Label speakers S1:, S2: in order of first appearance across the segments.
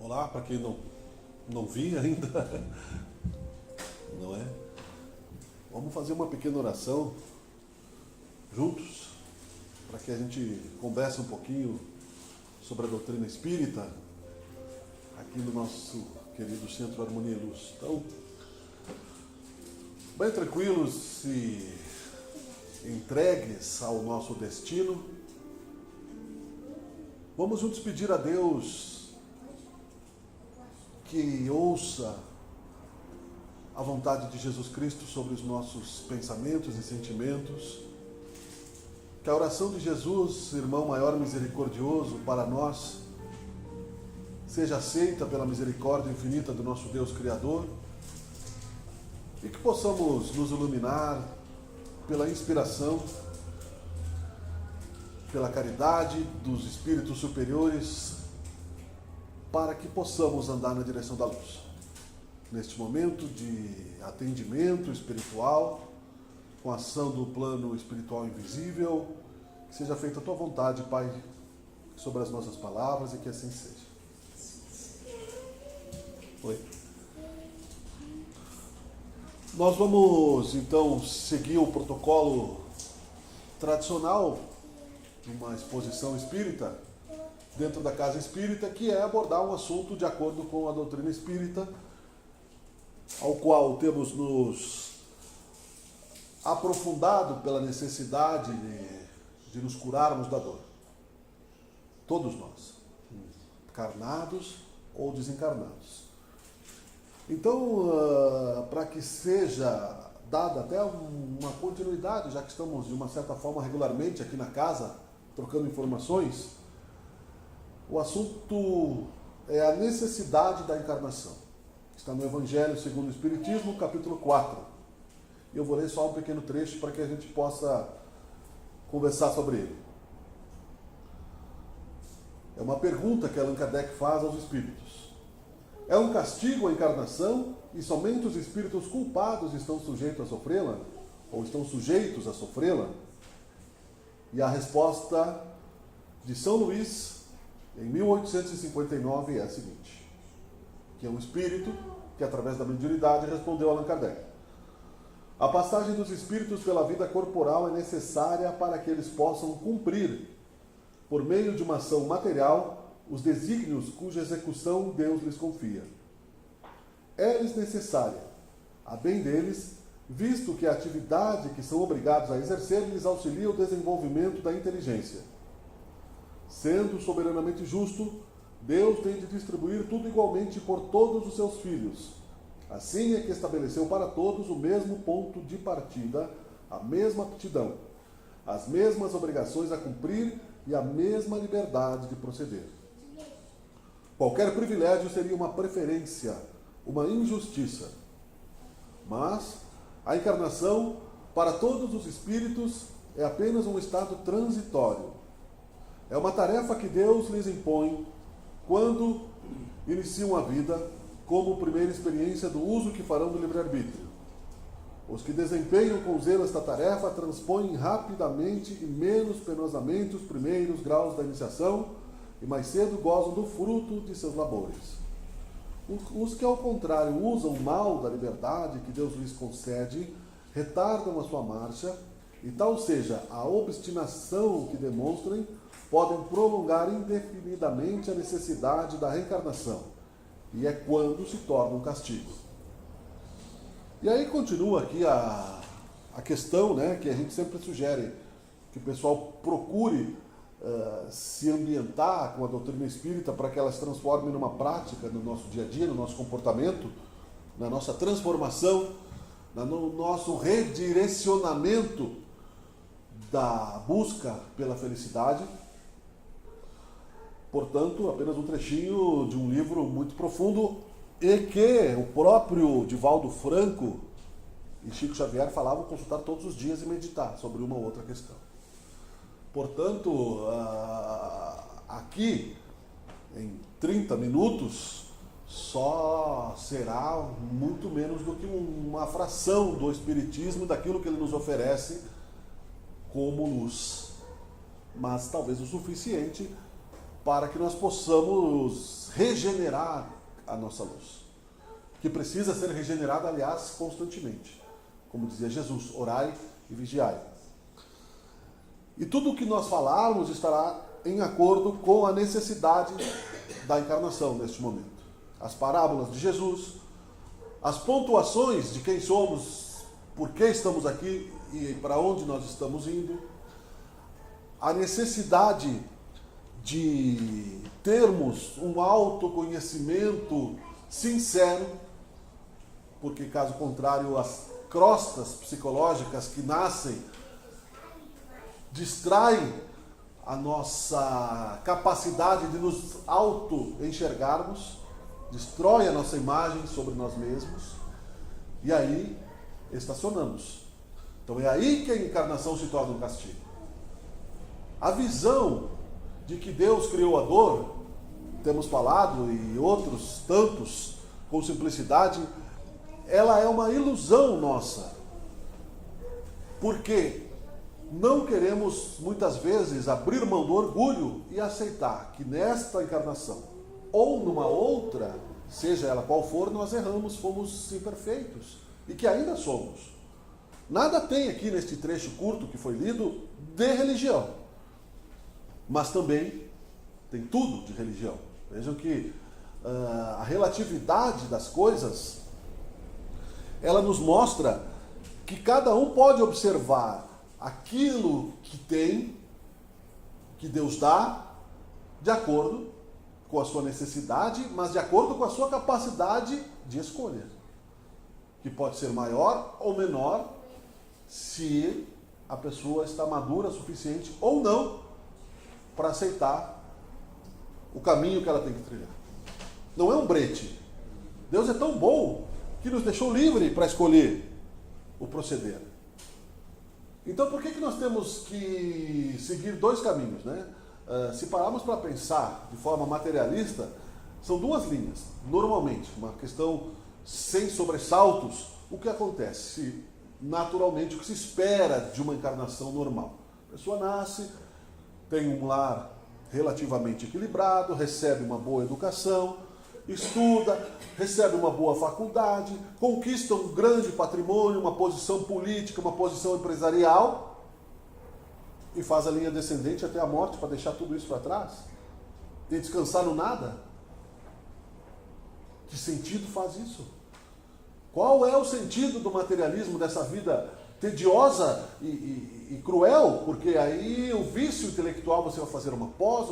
S1: Olá, para quem não vi ainda, não é? Vamos fazer uma pequena oração juntos, para que a gente converse um pouquinho sobre a doutrina espírita, aqui no nosso querido Centro Harmonia e Luz. Então, bem tranquilos e entregues ao nosso destino, vamos juntos pedir a Deus que ouça a vontade de Jesus Cristo sobre os nossos pensamentos e sentimentos, que a oração de Jesus, irmão maior misericordioso para nós, seja aceita pela misericórdia infinita do nosso Deus Criador, e que possamos nos iluminar pela inspiração, pela caridade dos espíritos superiores, para que possamos andar na direção da luz. Neste momento de atendimento espiritual, com a ação do plano espiritual invisível, que seja feita a tua vontade, Pai, sobre as nossas palavras, e que assim seja. Oi. Nós vamos, então, seguir o protocolo tradicional de uma exposição espírita dentro da casa espírita, que é abordar um assunto de acordo com a doutrina espírita, ao qual temos nos aprofundado pela necessidade de nos curarmos da dor. Todos nós, encarnados ou desencarnados. Então, para que seja dada até uma continuidade, já que estamos de uma certa forma regularmente aqui na casa, trocando informações, o assunto é a necessidade da encarnação. Está no Evangelho segundo o Espiritismo, capítulo 4. Eu vou ler só um pequeno trecho para que a gente possa conversar sobre ele. É uma pergunta que Allan Kardec faz aos espíritos. É um castigo a encarnação e somente os espíritos culpados estão sujeitos a sofrê-la? Ou estão sujeitos a sofrê-la? E a resposta de São Luís, em 1859, é a seguinte, que é um espírito que, através da mediunidade, respondeu a Allan Kardec. A passagem dos espíritos pela vida corporal é necessária para que eles possam cumprir, por meio de uma ação material, os desígnios cuja execução Deus lhes confia. É-lhes necessária, a bem deles, visto que a atividade que são obrigados a exercer lhes auxilia o desenvolvimento da inteligência. Sendo soberanamente justo, Deus tem de distribuir tudo igualmente por todos os seus filhos. Assim é que estabeleceu para todos o mesmo ponto de partida, a mesma aptidão, as mesmas obrigações a cumprir e a mesma liberdade de proceder. Qualquer privilégio seria uma preferência, uma injustiça. Mas a encarnação, para todos os espíritos, é apenas um estado transitório. É uma tarefa que Deus lhes impõe quando iniciam a vida, como primeira experiência do uso que farão do livre-arbítrio. Os que desempenham com zelo esta tarefa transpõem rapidamente e menos penosamente os primeiros graus da iniciação e mais cedo gozam do fruto de seus labores. Os que, ao contrário, usam mal da liberdade que Deus lhes concede, retardam a sua marcha, e tal seja a obstinação que demonstrem, podem prolongar indefinidamente a necessidade da reencarnação, e é quando se torna um castigo. E aí continua aqui a questão, né, que a gente sempre sugere que o pessoal procure se ambientar com a doutrina espírita para que ela se transforme numa prática no nosso dia a dia, no nosso comportamento, na nossa transformação, no nosso redirecionamento da busca pela felicidade. Portanto, apenas um trechinho de um livro muito profundo e que o próprio Divaldo Franco e Chico Xavier falavam consultar todos os dias e meditar sobre uma ou outra questão. Portanto, aqui, em 30 minutos, só será muito menos do que uma fração do Espiritismo, daquilo que ele nos oferece como luz. Mas talvez o suficiente para que nós possamos regenerar a nossa luz, que precisa ser regenerada, aliás, constantemente. Como dizia Jesus, orai e vigiai. E tudo o que nós falarmos estará em acordo com a necessidade da encarnação neste momento. As parábolas de Jesus, as pontuações de quem somos, por que estamos aqui e para onde nós estamos indo, a necessidade de termos um autoconhecimento sincero, porque caso contrário as crostas psicológicas que nascem distraem a nossa capacidade de nos auto-enxergarmos, destrói a nossa imagem sobre nós mesmos, e aí estacionamos. Então é aí que a encarnação se torna um castigo. A visão de que Deus criou a dor, temos falado, e outros tantos, com simplicidade, ela é uma ilusão nossa. Porque não queremos, muitas vezes, abrir mão do orgulho e aceitar que nesta encarnação, ou numa outra, seja ela qual for, nós erramos, fomos imperfeitos, e que ainda somos. Nada tem aqui neste trecho curto que foi lido de religião, mas também tem tudo de religião. Vejam que a relatividade das coisas, ela nos mostra que cada um pode observar aquilo que tem, que Deus dá, de acordo com a sua necessidade, mas de acordo com a sua capacidade de escolha, que pode ser maior ou menor, se a pessoa está madura o suficiente ou não para aceitar o caminho que ela tem que trilhar. Não é um brete. Deus é tão bom que nos deixou livre para escolher o proceder. Então, por que nós temos que seguir dois caminhos, né? Se pararmos para pensar de forma materialista, são duas linhas. Normalmente, uma questão sem sobressaltos, o que acontece? Naturalmente, o que se espera de uma encarnação normal. A pessoa nasce, tem um lar relativamente equilibrado, recebe uma boa educação, estuda, recebe uma boa faculdade, conquista um grande patrimônio, uma posição política, uma posição empresarial e faz a linha descendente até a morte para deixar tudo isso para trás e descansar no nada. Que sentido faz isso? Qual é o sentido do materialismo dessa vida tediosa e cruel? Porque aí o vício intelectual você vai fazer uma pós,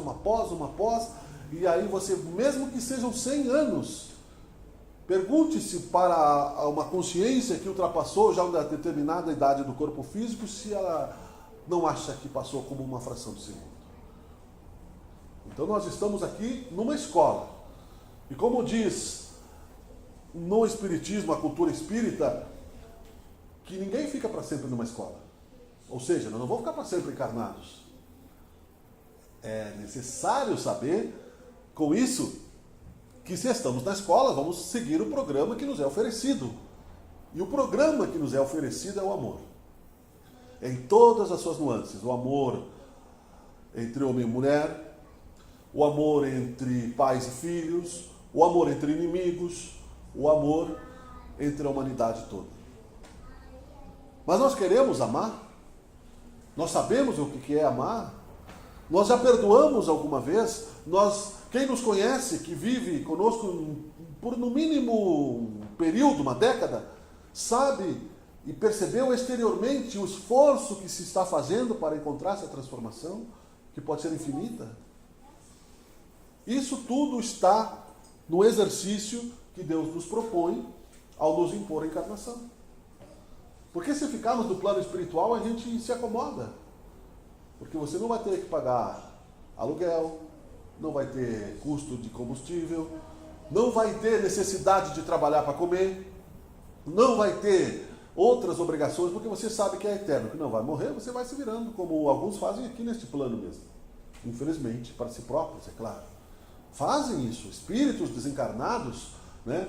S1: e aí você, mesmo que sejam 100 anos, pergunte-se para uma consciência que ultrapassou já uma determinada idade do corpo físico, se ela não acha que passou como uma fração de segundo. Então nós estamos aqui numa escola. E como diz no Espiritismo, a cultura espírita, que ninguém fica para sempre numa escola. Ou seja, nós não vamos ficar para sempre encarnados. É necessário saber, com isso, que se estamos na escola, vamos seguir o programa que nos é oferecido. E o programa que nos é oferecido é o amor. Em todas as suas nuances. O amor entre homem e mulher, o amor entre pais e filhos, o amor entre inimigos, o amor entre a humanidade toda. Mas nós queremos amar? Nós sabemos o que é amar? Nós já perdoamos alguma vez? Quem nos conhece, que vive conosco por no mínimo um período, uma década, sabe e percebeu exteriormente o esforço que se está fazendo para encontrar essa transformação, que pode ser infinita? Isso tudo está no exercício que Deus nos propõe ao nos impor a encarnação. Porque se ficarmos no plano espiritual, a gente se acomoda. Porque você não vai ter que pagar aluguel, não vai ter custo de combustível, não vai ter necessidade de trabalhar para comer, não vai ter outras obrigações, porque você sabe que é eterno, que não vai morrer, você vai se virando, como alguns fazem aqui neste plano mesmo. Infelizmente, para si próprios, é claro. Fazem isso, espíritos desencarnados, né,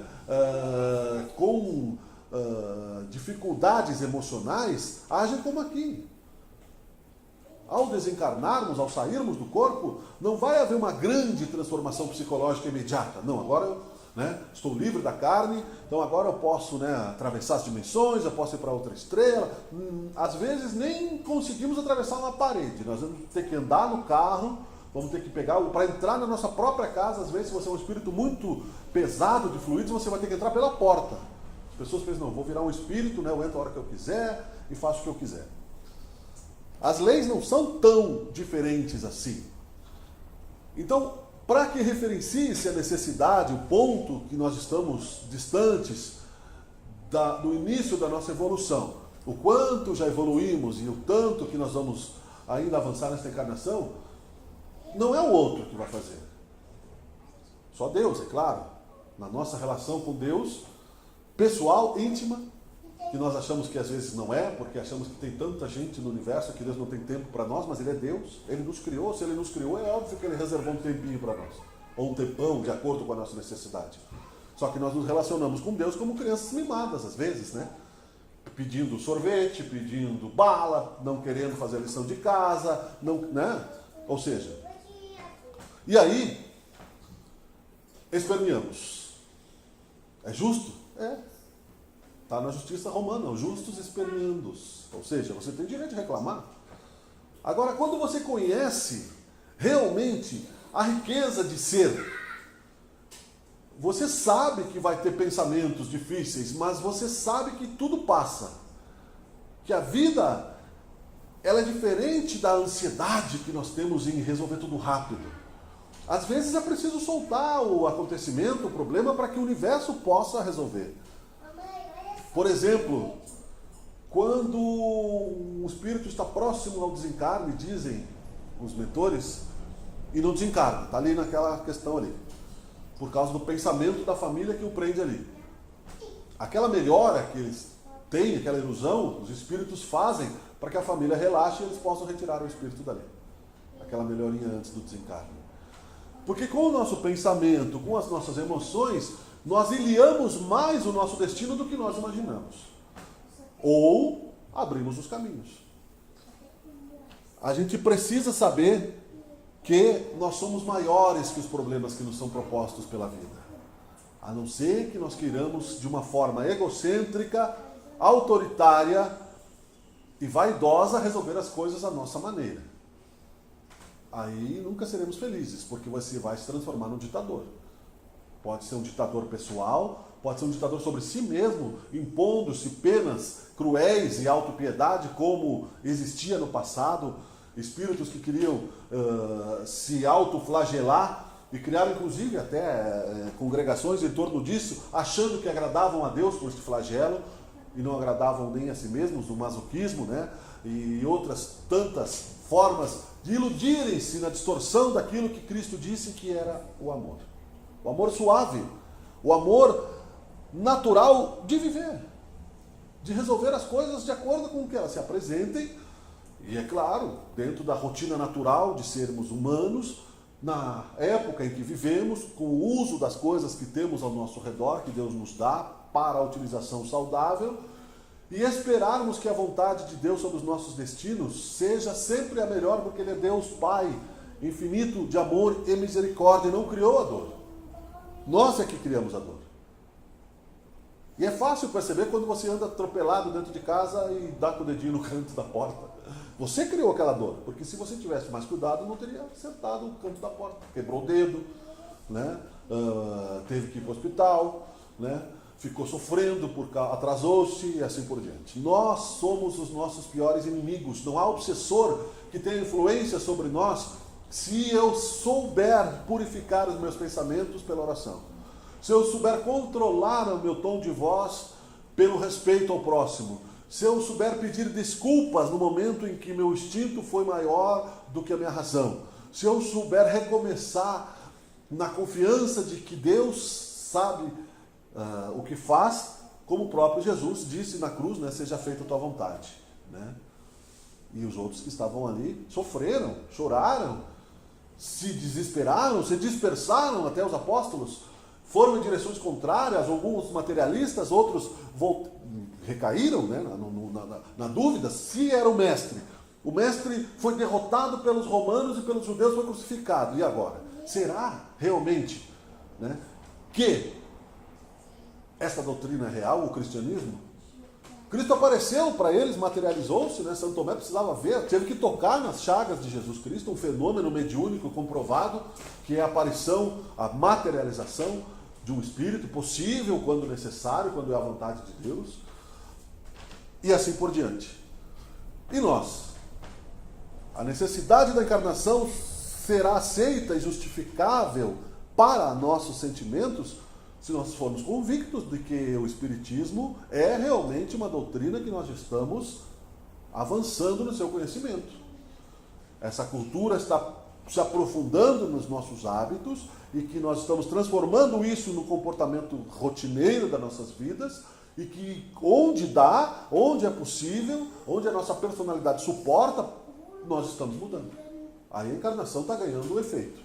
S1: com dificuldades emocionais, agem como aqui. ao desencarnarmos, ao sairmos do corpo, não vai haver uma grande transformação psicológica imediata. Não, agora eu estou livre da carne, então agora eu posso atravessar as dimensões, eu posso ir para outra estrela. Às vezes nem conseguimos atravessar uma parede, nós vamos ter que andar no carro, vamos ter que pegar, para entrar na nossa própria casa, às vezes se você é um espírito muito pesado de fluidos, você vai ter que entrar pela porta. As pessoas pensam, não, vou virar um espírito, eu entro a hora que eu quiser e faço o que eu quiser. As leis não são tão diferentes assim. Então, para que referencie-se a necessidade, o ponto que nós estamos distantes do início da nossa evolução, o quanto já evoluímos e o tanto que nós vamos ainda avançar nesta encarnação, não é o outro que vai fazer. Só Deus, é claro. Na nossa relação com Deus, pessoal, íntima, que nós achamos que às vezes não é, porque achamos que tem tanta gente no universo que Deus não tem tempo para nós, mas Ele é Deus, Ele nos criou. Se Ele nos criou, é óbvio que Ele reservou um tempinho para nós, ou um tempão, de acordo com a nossa necessidade. Só que nós nos relacionamos com Deus como crianças mimadas, às vezes, pedindo sorvete, pedindo bala, não querendo fazer a lição de casa, ou seja, e aí, esperneamos. É justo? É. Está na justiça romana, os justos esperneandos. Ou seja, você tem direito de reclamar. Agora, quando você conhece realmente a riqueza de ser, você sabe que vai ter pensamentos difíceis, mas você sabe que tudo passa. Que a vida, ela é diferente da ansiedade que nós temos em resolver tudo rápido. Às vezes é preciso soltar o acontecimento, o problema, para que o universo possa resolver. Por exemplo, quando o espírito está próximo ao desencarne, dizem os mentores, e não desencarna, está ali naquela questão ali, por causa do pensamento da família que o prende ali. Aquela melhora que eles têm, aquela ilusão, os espíritos fazem para que a família relaxe e eles possam retirar o espírito dali. Aquela melhorinha antes do desencarne. Porque com o nosso pensamento, com as nossas emoções, nós ilhamos mais o nosso destino do que nós imaginamos. Ou abrimos os caminhos. A gente precisa saber que nós somos maiores que os problemas que nos são propostos pela vida. A não ser que nós queiramos, de uma forma egocêntrica, autoritária e vaidosa, resolver as coisas à nossa maneira. Aí nunca seremos felizes, porque você vai se transformar num ditador. Pode ser um ditador pessoal, pode ser um ditador sobre si mesmo, impondo-se penas cruéis e autopiedade, como existia no passado, espíritos que queriam se autoflagelar e criaram inclusive até congregações em torno disso, achando que agradavam a Deus com este flagelo e não agradavam nem a si mesmos, o masoquismo, e outras tantas formas de iludirem-se na distorção daquilo que Cristo disse que era o amor. O amor suave, o amor natural de viver, de resolver as coisas de acordo com o que elas se apresentem, e é claro, dentro da rotina natural de sermos humanos, na época em que vivemos, com o uso das coisas que temos ao nosso redor, que Deus nos dá para a utilização saudável, e esperarmos que a vontade de Deus sobre os nossos destinos seja sempre a melhor, porque Ele é Deus Pai, infinito de amor e misericórdia, e não criou a dor. Nós é que criamos a dor. E é fácil perceber quando você anda atropelado dentro de casa e dá com o dedinho no canto da porta. Você criou aquela dor, porque se você tivesse mais cuidado, não teria acertado o canto da porta. Quebrou o dedo, teve que ir para o hospital, ficou sofrendo, atrasou-se e assim por diante. Nós somos os nossos piores inimigos. Não há obsessor que tenha influência sobre nós se eu souber purificar os meus pensamentos pela oração. Se eu souber controlar o meu tom de voz pelo respeito ao próximo. Se eu souber pedir desculpas no momento em que meu instinto foi maior do que a minha razão. Se eu souber recomeçar na confiança de que Deus sabe o que faz, como o próprio Jesus disse na cruz, seja feita a tua vontade. E os outros que estavam ali sofreram, choraram, se desesperaram, se dispersaram, até os apóstolos foram em direções contrárias, alguns materialistas, outros recaíram na dúvida se era o mestre. O mestre foi derrotado pelos romanos e pelos judeus, foi crucificado. E agora? Será realmente, né, que essa doutrina é real, o cristianismo? Cristo apareceu para eles, materializou-se, né? São Tomé precisava ver, teve que tocar nas chagas de Jesus Cristo, um fenômeno mediúnico comprovado, que é a aparição, a materialização de um espírito, possível quando necessário, quando é a vontade de Deus, e assim por diante. E nós? A necessidade da encarnação será aceita e justificável para nossos sentimentos se nós formos convictos de que o Espiritismo é realmente uma doutrina que nós estamos avançando no seu conhecimento. Essa cultura está se aprofundando nos nossos hábitos e que nós estamos transformando isso no comportamento rotineiro das nossas vidas e que onde dá, onde é possível, onde a nossa personalidade suporta, nós estamos mudando. A reencarnação está ganhando um efeito.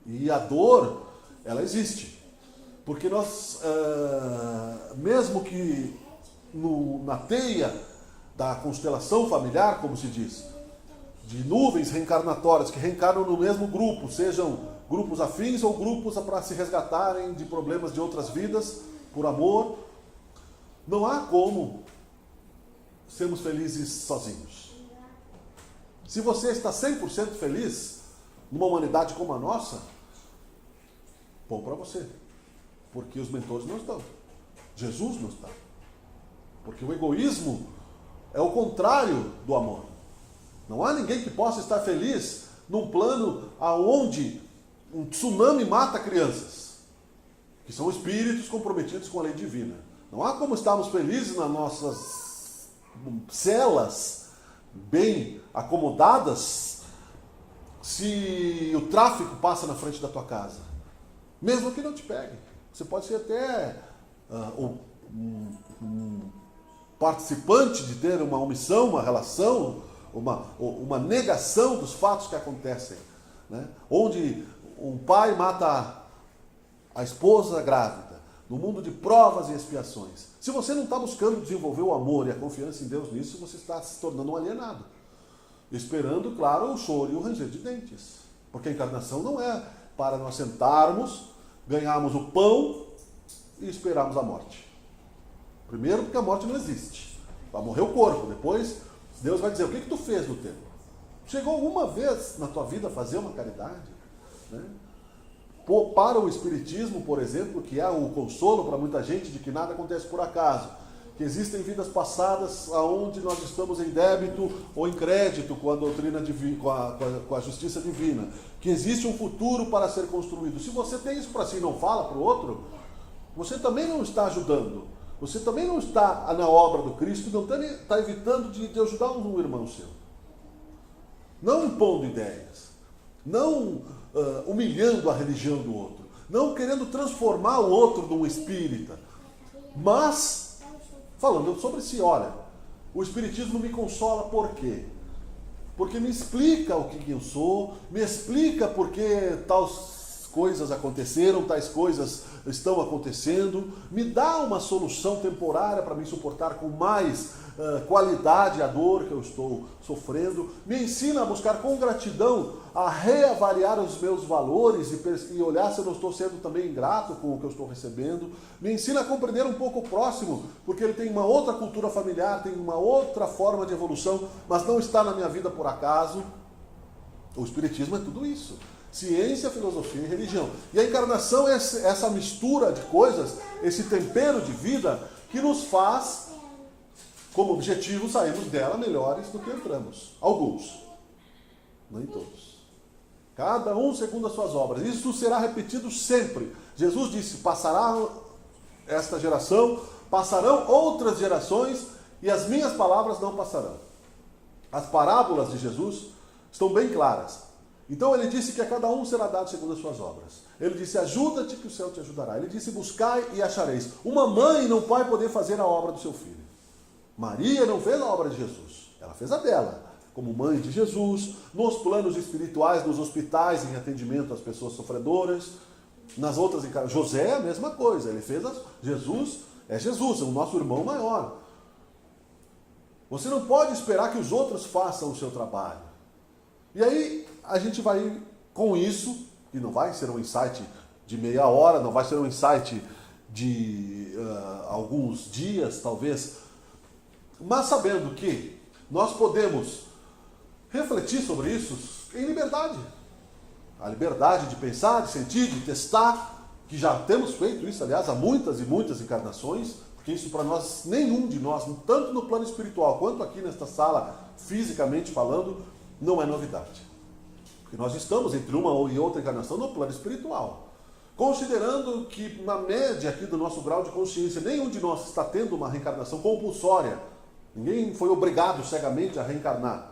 S1: E a dor, ela existe. Porque nós, mesmo que na teia da constelação familiar, como se diz, de nuvens reencarnatórias que reencarnam no mesmo grupo, sejam grupos afins ou grupos para se resgatarem de problemas de outras vidas, por amor, não há como sermos felizes sozinhos. Se você está 100% feliz numa humanidade como a nossa, bom para você. Porque os mentores não estão. Jesus não está. Porque o egoísmo é o contrário do amor. Não há ninguém que possa estar feliz num plano aonde um tsunami mata crianças, que são espíritos comprometidos com a lei divina. Não há como estarmos felizes nas nossas celas bem acomodadas se o tráfico passa na frente da tua casa. Mesmo que não te pegue. Você pode ser até um participante de ter uma omissão, uma relação, uma negação dos fatos que acontecem, né? Onde um pai mata a esposa grávida, no mundo de provas e expiações. Se você não está buscando desenvolver o amor e a confiança em Deus nisso, você está se tornando um alienado. Esperando, claro, o choro e o ranger de dentes. Porque a encarnação não é para nós sentarmos, ganharmos o pão e esperarmos a morte. Primeiro, porque a morte não existe. Vai morrer o corpo. Depois, Deus vai dizer, o que tu fez no tempo? Chegou alguma vez na tua vida a fazer uma caridade? Né? Para o Espiritismo, por exemplo, que é o consolo para muita gente de que nada acontece por acaso, que existem vidas passadas onde nós estamos em débito ou em crédito com a doutrina divina, com a justiça divina, que existe um futuro para ser construído. Se você tem isso para si e não fala para o outro, você também não está ajudando. Você também não está na obra do Cristo, não está evitando de ajudar um irmão seu. Não impondo ideias, não humilhando a religião do outro, não querendo transformar o outro num espírita, mas falando sobre si. Olha, o Espiritismo me consola por quê? Porque me explica o que eu sou, me explica por que tais coisas aconteceram, tais coisas estão acontecendo, me dá uma solução temporária para me suportar com mais qualidade a dor que eu estou sofrendo, me ensina a buscar com gratidão, a reavaliar os meus valores e olhar se eu não estou sendo também ingrato com o que eu estou recebendo, me ensina a compreender um pouco o próximo, porque ele tem uma outra cultura familiar, tem uma outra forma de evolução, mas não está na minha vida por acaso. O Espiritismo é tudo isso. Ciência, filosofia e religião. E a encarnação é essa mistura de coisas, esse tempero de vida que nos faz, como objetivo, sairmos dela melhores do que entramos. Alguns, nem todos. Cada um segundo as suas obras. Isso será repetido sempre. Jesus disse, passará esta geração, passarão outras gerações e as minhas palavras não passarão. As parábolas de Jesus estão bem claras. Então ele disse que a cada um será dado segundo as suas obras. Ele disse, ajuda-te que o céu te ajudará. Ele disse, buscai e achareis. Uma mãe não vai poder fazer a obra do seu filho. Maria não fez a obra de Jesus. Ela fez a dela, como mãe de Jesus, nos planos espirituais, nos hospitais, em atendimento às pessoas sofredoras. Nas outras, José é a mesma coisa. Ele fez Jesus, é o nosso irmão maior. Você não pode esperar que os outros façam o seu trabalho. E aí a gente vai com isso, e não vai ser um insight de meia hora, não vai ser um insight de alguns dias, talvez, mas sabendo que nós podemos refletir sobre isso em liberdade. A liberdade de pensar, de sentir, de testar, que já temos feito isso, aliás, há muitas e muitas encarnações, porque isso para nós, nenhum de nós, tanto no plano espiritual quanto aqui nesta sala, fisicamente falando, não é novidade. Porque nós estamos entre uma e outra encarnação no plano espiritual. Considerando que, na média aqui do nosso grau de consciência, nenhum de nós está tendo uma reencarnação compulsória. Ninguém foi obrigado cegamente a reencarnar.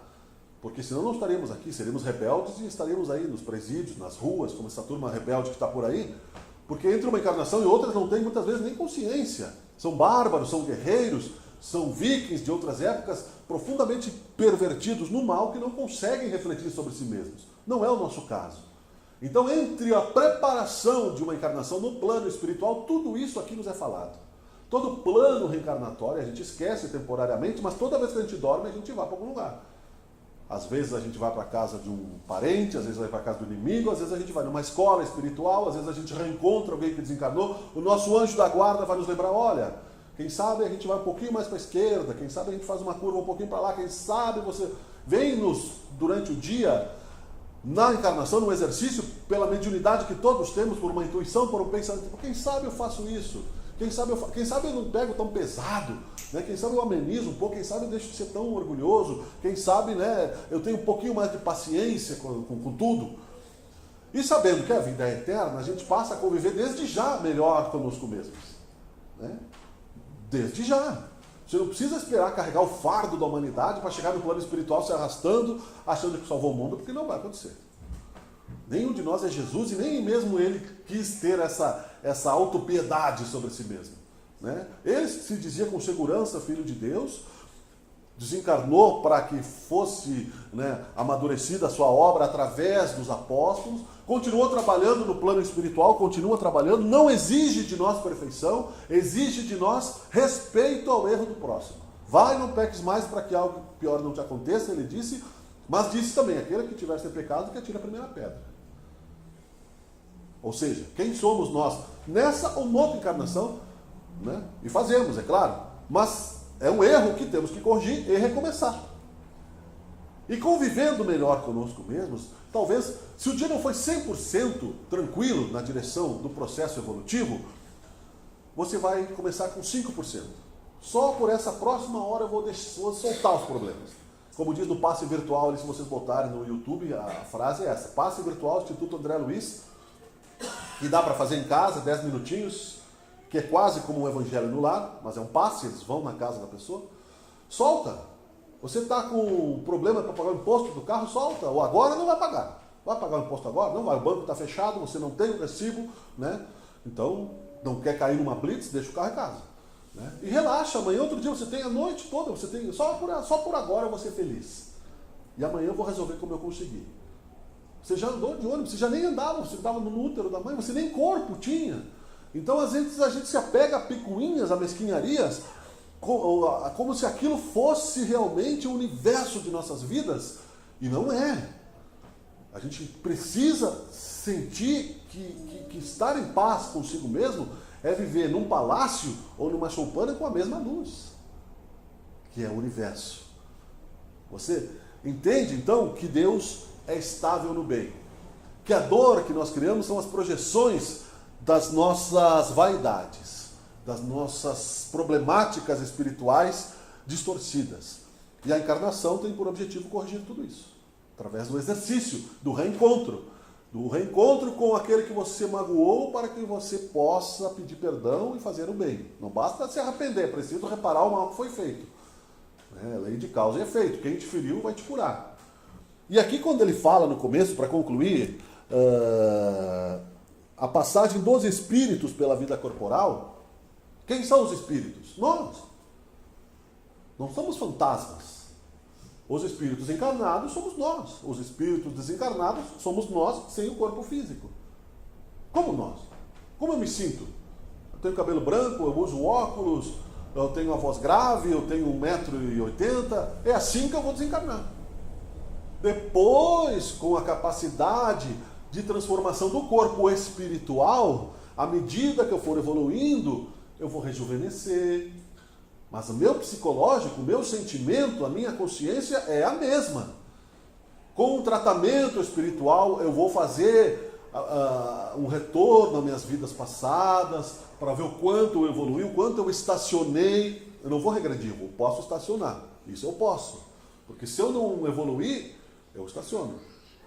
S1: Porque senão não estaríamos aqui, seríamos rebeldes e estaríamos aí nos presídios, nas ruas, como essa turma rebelde que está por aí. Porque entre uma encarnação e outra não tem muitas vezes nem consciência. São bárbaros, são guerreiros, são vikings de outras épocas, profundamente pervertidos no mal, que não conseguem refletir sobre si mesmos. Não é o nosso caso. Então, entre a preparação de uma encarnação no plano espiritual, tudo isso aqui nos é falado. Todo plano reencarnatório a gente esquece temporariamente, mas toda vez que a gente dorme, a gente vai para algum lugar. Às vezes a gente vai para a casa de um parente, às vezes vai para a casa do inimigo, às vezes a gente vai numa escola espiritual, às vezes a gente reencontra alguém que desencarnou. O nosso anjo da guarda vai nos lembrar, olha, quem sabe a gente vai um pouquinho mais para a esquerda, quem sabe a gente faz uma curva um pouquinho para lá, quem sabe você vem-nos durante o dia, na encarnação, no exercício, pela mediunidade que todos temos, por uma intuição, por um pensamento, quem sabe eu faço isso? Quem sabe eu não pego tão pesado, né? Quem sabe eu amenizo um pouco, quem sabe eu deixo de ser tão orgulhoso, quem sabe, né, eu tenho um pouquinho mais de paciência com tudo. E sabendo que a vida é eterna, a gente passa a conviver desde já melhor conosco mesmos. Né? Desde já. Você não precisa esperar carregar o fardo da humanidade para chegar no plano espiritual se arrastando, achando que salvou o mundo, porque não vai acontecer. Nenhum de nós é Jesus e nem mesmo ele quis ter essa autopiedade sobre si mesmo. Né? Ele se dizia com segurança filho de Deus, desencarnou para que fosse, né, amadurecida a sua obra através dos apóstolos, continuou trabalhando no plano espiritual, continua trabalhando, não exige de nós perfeição, exige de nós respeito ao erro do próximo. Vai, não peques mais para que algo pior não te aconteça, ele disse, mas disse também, aquele que tiver sem pecado, que atire a primeira pedra. Ou seja, quem somos nós nessa ou noutra encarnação, né? E fazemos, é claro, mas é um erro que temos que corrigir e recomeçar. E convivendo melhor conosco mesmos, talvez, se o dia não foi 100% tranquilo na direção do processo evolutivo, você vai começar com 5%. Só por essa próxima hora eu vou soltar os problemas. Como diz no passe virtual, se vocês botarem no YouTube, a frase é essa: passe virtual, Instituto André Luiz, que dá para fazer em casa, 10 minutinhos, que é quase como um evangelho no lar, mas é um passe, eles vão na casa da pessoa. Solta. Você está com problema para pagar o imposto do carro, solta. Ou agora não vai pagar. Vai pagar o imposto agora? Não vai. O banco está fechado, você não tem o recibo, né? Então, não quer cair numa blitz, deixa o carro em casa. Né? E relaxa, amanhã, outro dia você tem a noite toda, você tem só por agora eu vou ser feliz. E amanhã eu vou resolver como eu conseguir. Você já andou de ônibus, você já nem andava, você estava no útero da mãe, você nem corpo tinha. Então, às vezes, a gente se apega a picuinhas, a mesquinharias, como se aquilo fosse realmente o universo de nossas vidas, e não é. A gente precisa sentir que estar em paz consigo mesmo é viver num palácio ou numa choupana com a mesma luz, que é o universo. Você entende, então, que Deus é estável no bem, que a dor que nós criamos são as projeções das nossas vaidades, das nossas problemáticas espirituais distorcidas. E a encarnação tem por objetivo corrigir tudo isso, através do exercício, do reencontro com aquele que você magoou, para que você possa pedir perdão e fazer o bem. Não basta se arrepender, é preciso reparar o mal que foi feito. Lei de causa e efeito, quem te feriu vai te curar. E aqui, quando ele fala no começo, para concluir, a passagem dos espíritos pela vida corporal, quem são os espíritos? Nós. Não somos fantasmas. Os espíritos encarnados somos nós. Os espíritos desencarnados somos nós sem o corpo físico. Como nós? Como eu me sinto? Eu tenho cabelo branco, eu uso óculos, eu tenho a voz grave, eu tenho 1,80 m, é assim que eu vou desencarnar. Depois, com a capacidade de transformação do corpo espiritual, à medida que eu for evoluindo, eu vou rejuvenescer. Mas o meu psicológico, o meu sentimento, a minha consciência é a mesma. Com o tratamento espiritual, eu vou fazer um retorno às minhas vidas passadas, para ver o quanto eu evolui, o quanto eu estacionei. Eu não vou regredir, eu posso estacionar. Isso eu posso. Porque se eu não evoluir, eu estaciono.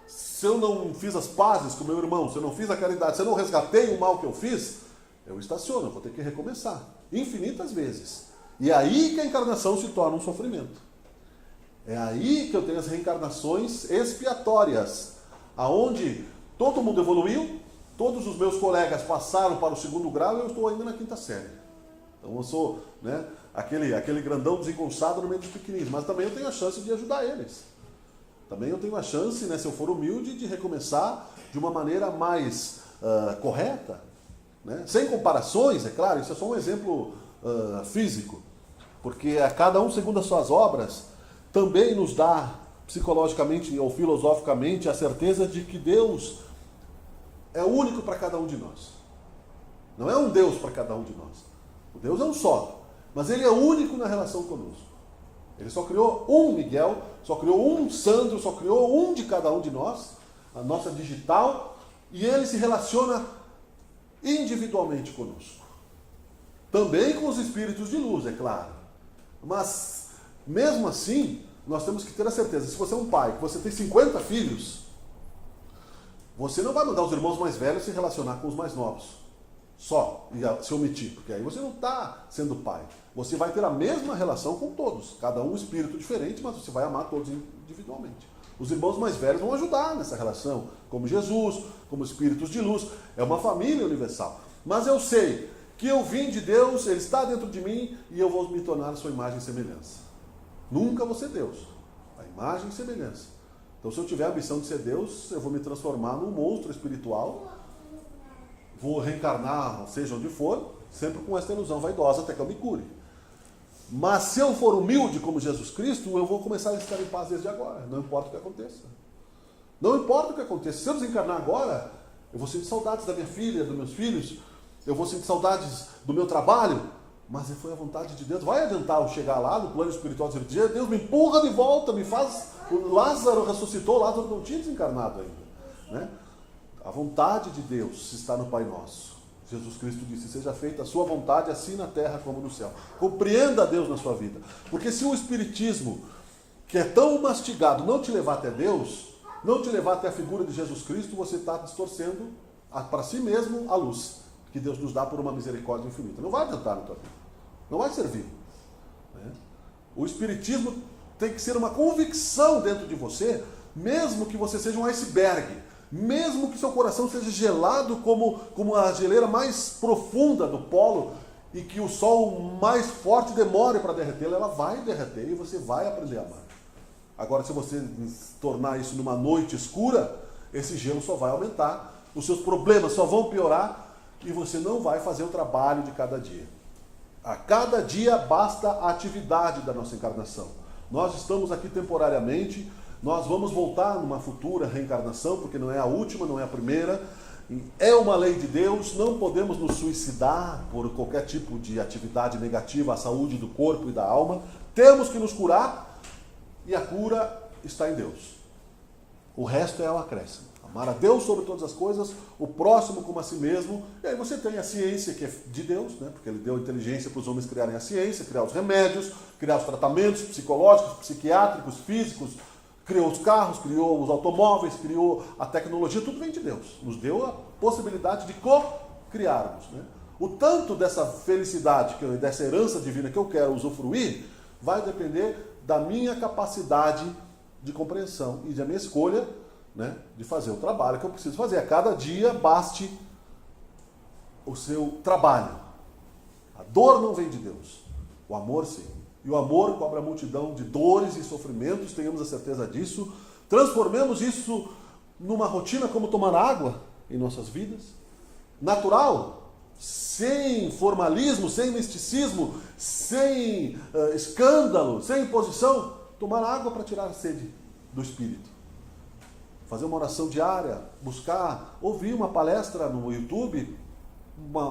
S1: Se eu não fiz as pazes com meu irmão, se eu não fiz a caridade, se eu não resgatei o mal que eu fiz, eu estaciono, eu vou ter que recomeçar. Infinitas vezes. E é aí que a encarnação se torna um sofrimento. É aí que eu tenho as reencarnações expiatórias, aonde todo mundo evoluiu, todos os meus colegas passaram para o 2º grau e eu estou ainda na 5ª série. Então eu sou, né, aquele grandão desengonçado no meio dos pequeninos, mas também eu tenho a chance de ajudar eles. Também eu tenho a chance, né, se eu for humilde, de recomeçar de uma maneira mais correta, né? Sem comparações, é claro, isso é só um exemplo físico, porque a cada um segundo as suas obras também nos dá, psicologicamente ou filosoficamente, a certeza de que Deus é único para cada um de nós. Não é um Deus para cada um de nós. O Deus é um só, mas Ele é único na relação conosco. Ele só criou um Miguel, só criou um Sandro, só criou um de cada um de nós, a nossa digital, e Ele se relaciona individualmente conosco. Também com os espíritos de luz, é claro. Mas, mesmo assim, nós temos que ter a certeza, se você é um pai, que você tem 50 filhos, você não vai mandar os irmãos mais velhos se relacionar com os mais novos. Só, e se omitir, porque aí você não está sendo pai. Você vai ter a mesma relação com todos, cada um espírito diferente, mas você vai amar todos individualmente. Os irmãos mais velhos vão ajudar nessa relação, como Jesus, como espíritos de luz, é uma família universal. Mas eu sei que eu vim de Deus, Ele está dentro de mim e eu vou me tornar a sua imagem e semelhança. Nunca vou ser Deus, a imagem e semelhança. Então se eu tiver a ambição de ser Deus, eu vou me transformar num monstro espiritual, vou reencarnar, seja onde for, sempre com essa ilusão vaidosa até que eu me cure. Mas se eu for humilde como Jesus Cristo, eu vou começar a estar em paz desde agora, não importa o que aconteça. Não importa o que aconteça. Se eu desencarnar agora, eu vou sentir saudades da minha filha, dos meus filhos, eu vou sentir saudades do meu trabalho, mas foi a vontade de Deus. Vai adiantar eu chegar lá no plano espiritual e dizer, Deus me empurra de volta, me faz... O Lázaro ressuscitou, Lázaro não tinha desencarnado ainda, né? A vontade de Deus está no Pai Nosso. Jesus Cristo disse, seja feita a sua vontade, assim na terra como no céu. Compreenda a Deus na sua vida. Porque se o Espiritismo, que é tão mastigado, não te levar até Deus, não te levar até a figura de Jesus Cristo, você está distorcendo para si mesmo a luz que Deus nos dá por uma misericórdia infinita. Não vai adiantar na tua vida. Não vai servir. Né? O Espiritismo tem que ser uma convicção dentro de você, mesmo que você seja um iceberg. Mesmo que seu coração seja gelado como a geleira mais profunda do polo e que o sol mais forte demore para derretê-la, ela vai derreter e você vai aprender a amar. Agora, se você tornar isso numa noite escura, esse gelo só vai aumentar, os seus problemas só vão piorar e você não vai fazer o trabalho de cada dia. A cada dia basta a atividade da nossa encarnação. Nós estamos aqui temporariamente. Nós vamos voltar numa futura reencarnação, porque não é a última, não é a primeira. É uma lei de Deus, não podemos nos suicidar por qualquer tipo de atividade negativa à saúde do corpo e da alma. Temos que nos curar e a cura está em Deus. O resto é o acréscimo. Amar a Deus sobre todas as coisas, o próximo como a si mesmo. E aí você tem a ciência que é de Deus, né? Porque Ele deu inteligência para os homens criarem a ciência, criar os remédios, criar os tratamentos psicológicos, psiquiátricos, físicos, criou os carros, criou os automóveis, criou a tecnologia, tudo vem de Deus. Nos deu a possibilidade de co-criarmos. Né? O tanto dessa felicidade, dessa herança divina que eu quero usufruir, vai depender da minha capacidade de compreensão e da minha escolha, né, de fazer o trabalho que eu preciso fazer. A cada dia baste o seu trabalho. A dor não vem de Deus, o amor sim. E o amor cobre a multidão de dores e sofrimentos, tenhamos a certeza disso. Transformemos isso numa rotina como tomar água em nossas vidas. Natural, sem formalismo, sem misticismo, sem escândalo, sem imposição, tomar água para tirar a sede do Espírito. Fazer uma oração diária, buscar, ouvir uma palestra no YouTube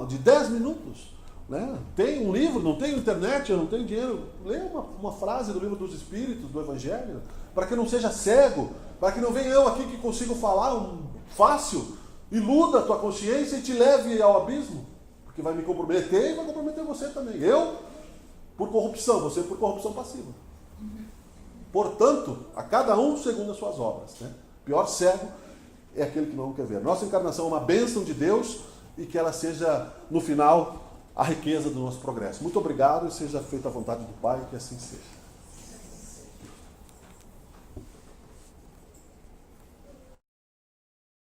S1: de 10 minutos. Né? Tem um livro, não tenho internet, eu não tenho dinheiro. Lê uma frase do livro dos Espíritos, do Evangelho, para que não seja cego, para que não venha eu aqui que consigo falar fácil, iluda a tua consciência e te leve ao abismo. Porque vai me comprometer e vai comprometer você também. Eu, por corrupção, você por corrupção passiva. Portanto, a cada um segundo as suas obras. Né? Pior cego é aquele que não quer ver. Nossa encarnação é uma bênção de Deus e que ela seja, no final, a riqueza do nosso progresso. Muito obrigado e seja feita a vontade do Pai, que assim seja.